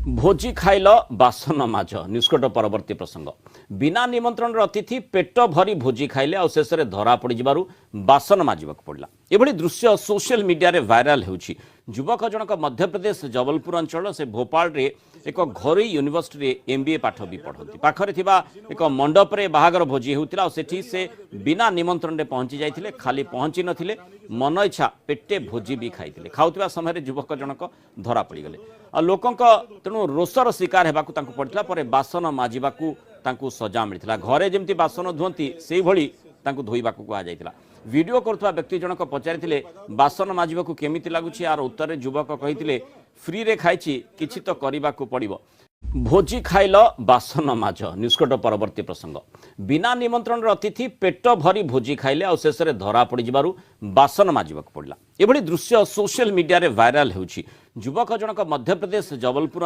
भोजी खाइल बासन माज निष्कट परवर्ती प्रसंग बिना निमंत्रण अतिथि पेट भरी भोजी खाइले आ शेष में धरा पड़ बासन माजिबाक पड़ा। एभली दृश्य सोशल मीडिया रे वायरल होउछि। युवक जनक मध्यप्रदेश जबलपुर अंचल से भोपाल रे एक घरोई यूनिवर्सिटी रे एमबीए पाठ भी पढ़ती। पाखरे थिबा एक मंडप रे बाहागर भोजी होउतिला आ सेठी से बिना निमंत्रण रे पहुंची जाइथिले। खाली पहुंची नथिले, मन इच्छा पेटे भोजी भी खाइथिले। खाउतिबा समय युवक जनक धरा पड़ गले। आ लोकंक तेणु रोषर शिकार हेबाकू तांकू पड़ितला। परे बासन माजिबाकू तांकू सजा मिलितला। घरे जेमती बासन धुअंती सेही भली तांकू धोइबाकू कुहा जाइतला। वीडियो करथुवा व्यक्ति जनक पचारिथिले बासन माजिबाकू केमिति लागुछि। आर उत्तर युवक कहिथिले फ्री रे खाइछि, किछि तो करिबाकू पड़िबो। भोजी खाइल बासन माज निष्कट परवर्ती प्रसंग बिना निमंत्रण अतिथि पेट भरी भोजी खाइले आ शेष में धरा पड़ बासन माजिबाक पड़ा। एभली दृश्य सोशल मीडिया रे वायरल होउछि। युवक जनक मध्यप्रदेश जबलपुर